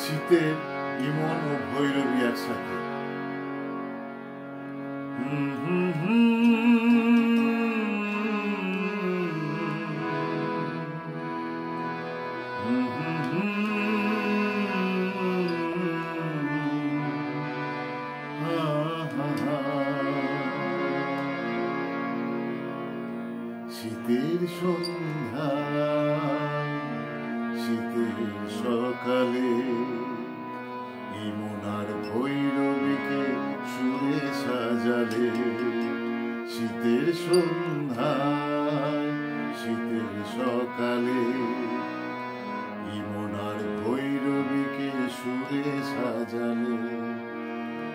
শীতের ইমন ও ভৈরবী একসাথে। শীতের সন্ধ্যায় শীতের সকালে ইমন আর ভৈরবীকে সুরে সাজালে। শীতের সন্ধ্যায় শীতের সকালে ইমন আর ভৈরবীকে সুরে সাজালে।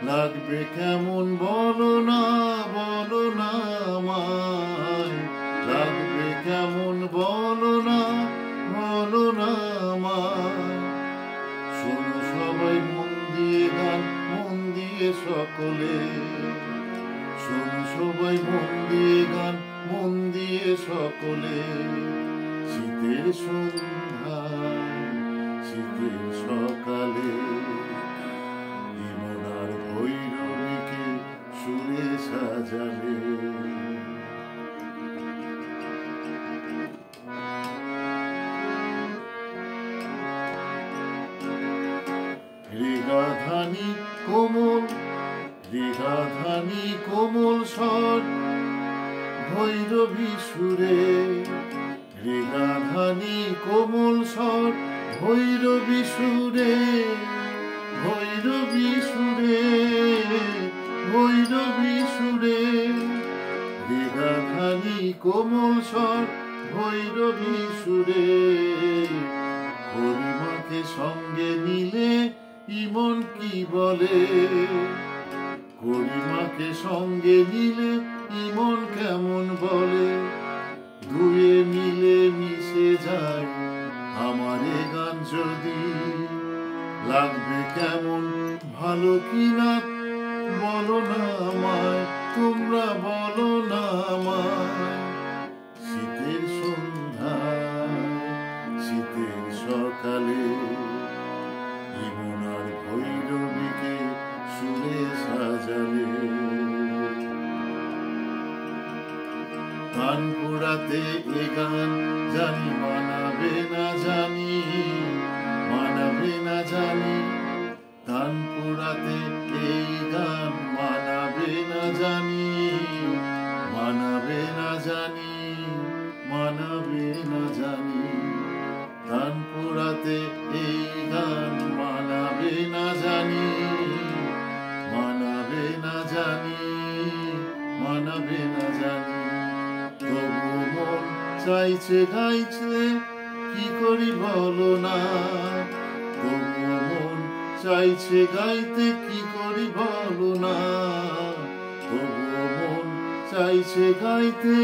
লাগবে কেমন বলো না আমায়, লাগবে কেমন বলো না আমায়। শোনো সবাই মন দিয়ে গান, মন দিয়ে সকলে। শোনো সবাই মন দিয়ে গান, মন দিয়ে সকলে। শীতের সন্ধ্যায় শীতের সকালে ইমন আর ভৈরবীকে সুরে সাজালে। রেগাধানী কোমল স্বর ভৈরবী সুরে। রেগাধানী কোমল স্বর ভৈরবী সুরে। ভৈরবী সুরে ভৈরবী সুরে। রেগাধানী কোমল স্বর ভৈরবী সুরে। গরিমাকে সঙ্গে নিলে ইমন কি বলে? গরিমাকে সঙ্গে নিলে ইমন কেমন বলে? দুয়ে মিলে মিশে যায় আমারে গান যদি। লাগবে কেমন ভালো কিনা বলো না আমায়, তোমরা বলো না আমায়। শীতের সন্ধ্যায় শীতের সকালে ইমন আর ভৈরবীকে সুরে সাজালে। গান পোড়াতে এ গান জানি মানাবে না জানি, মানাবে না জানি। গান পোড়াতে এই গান মানাবে না জানি, মানাবে না জানি, মানাবে না জানি। গান পোড়াতে এই গান মানাবে না জানি, মানাবে না জানি, মানাবে না জানি। তবু মন চাইছে গাইছে কি করি বলো না। তবু মন চাইছে গাইতে কি করি বলো না। তবু মন চাইছে গাইতে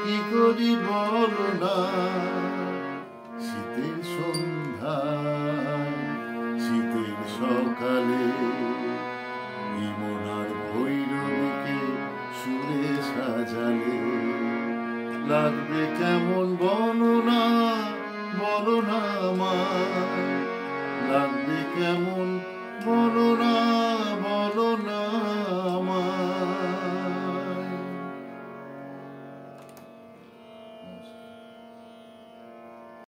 কি করি বলো না। শীতের সন্ধ্যায় শীতের সকালে ইমন আর ভৈরবীকে সুরে সাজালে। লাগবে কেমন বলো না আমায়, লাগবে কেমন বলো না।